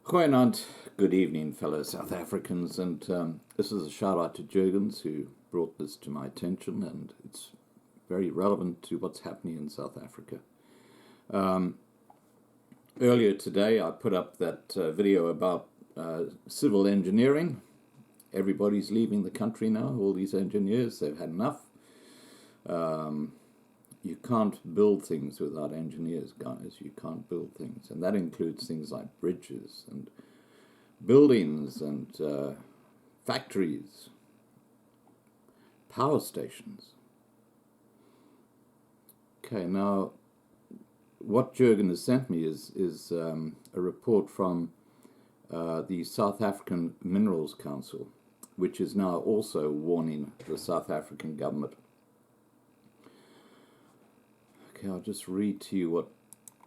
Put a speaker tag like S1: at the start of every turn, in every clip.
S1: Goeienaand, good evening, fellow South Africans, and this is a shout out to Jurgens who brought this to my attention, and it's very relevant to what's happening in South Africa. Earlier today, I put up that video about civil engineering. Everybody's leaving the country now, all these engineers, they've had enough. You can't build things without engineers, guys. You can't build things. And that includes things like bridges and buildings and factories, power stations. Okay, now what Jurgen has sent me is a report from the South African Minerals Council, which is now also warning the South African government. Okay, I'll just read to you what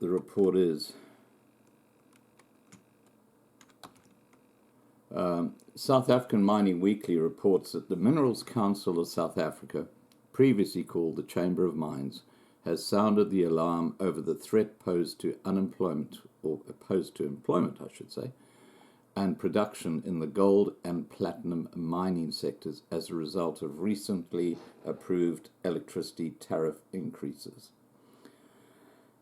S1: the report is. South African Mining Weekly reports that the Minerals Council of South Africa, previously called the Chamber of Mines, has sounded the alarm over the threat posed to unemployment, or opposed to employment, I should say, and production in the gold and platinum mining sectors as a result of recently approved electricity tariff increases.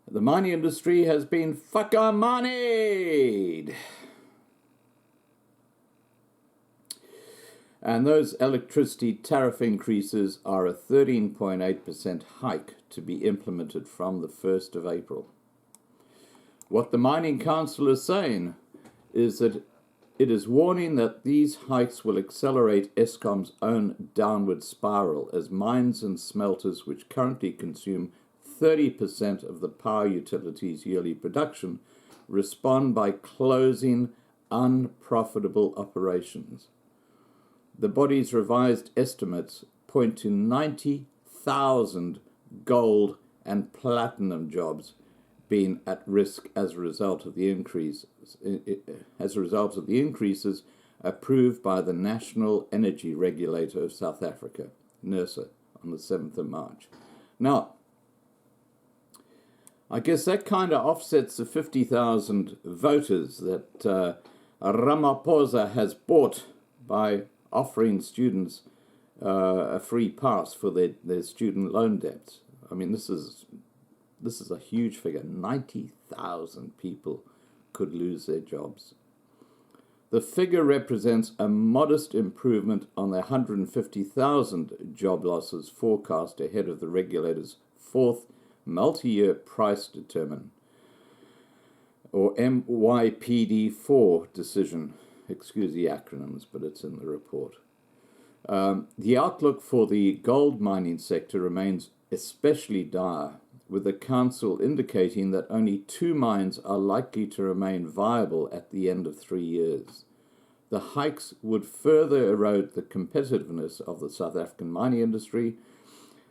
S1: The mining industry has been fucker-moneyed. And those electricity tariff increases are a 13.8% hike to be implemented from the 1st of April. What the Mining Council is saying is that it is warning that these hikes will accelerate Eskom's own downward spiral as mines and smelters, which currently consume 30% of the power utility's yearly production, respond by closing unprofitable operations. The body's revised estimates point to 90,000 gold and platinum jobs being at risk as a result of the increases approved by the National Energy Regulator of South Africa, NERSA, on the 7th of March. Now, I guess that kind of offsets the 50,000 voters that Ramaphosa has bought by offering students a free pass for their student loan debts. I mean, this is a huge figure. 90,000 people could lose their jobs. The figure represents a modest improvement on the 150,000 job losses forecast ahead of the regulator's fourth multi-year price determination, or MYPD4 decision. Excuse the acronyms, but it's in the report. The outlook for the gold mining sector remains especially dire, with the council indicating that only 2 mines are likely to remain viable at the end of 3 years. The hikes would further erode the competitiveness of the South African mining industry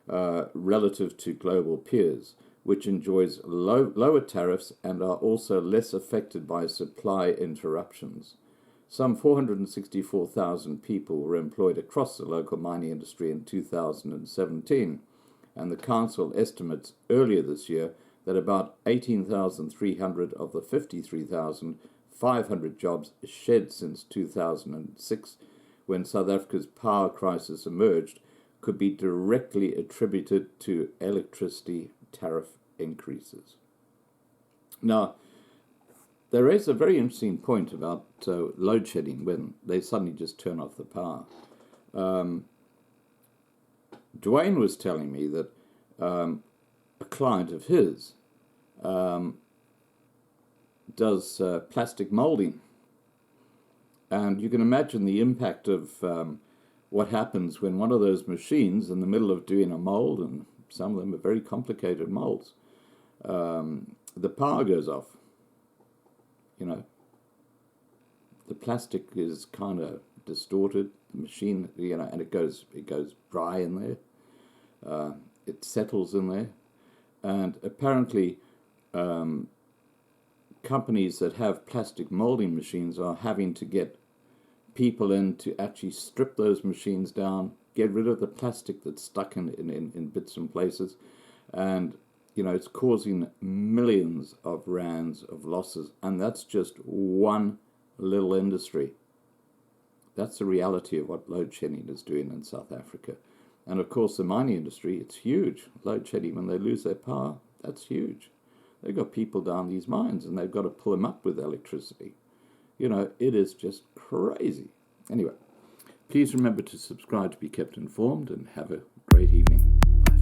S1: relative to global peers, which enjoys lower tariffs and are also less affected by supply interruptions. Some 464,000 people were employed across the local mining industry in 2017, and the council estimates earlier this year that about 18,300 of the 53,500 jobs shed since 2006, when South Africa's power crisis emerged, could be directly attributed to electricity tariff increases. Now, there is a very interesting point about load shedding when they suddenly just turn off the power. Dwayne was telling me that a client of his does plastic molding. And you can imagine the impact of what happens when one of those machines in the middle of doing a mold, and some of them are very complicated molds, the power goes off. You know, the plastic is kind of distorted, the machine, you know, and it goes dry in there. It settles in there. And apparently companies that have plastic molding machines are having to get people in to actually strip those machines down, get rid of the plastic that's stuck in bits and places, and you know, it's causing millions of rands of losses, and that's just one little industry. That's the reality of what load shedding is doing in South Africa. And of course, the mining industry, it's huge. Load shedding, when they lose their power, that's huge. They've got people down these mines and they've got to pull them up with electricity. You know, it is just crazy. Anyway, please remember to subscribe to be kept informed, and have a great evening. Bye.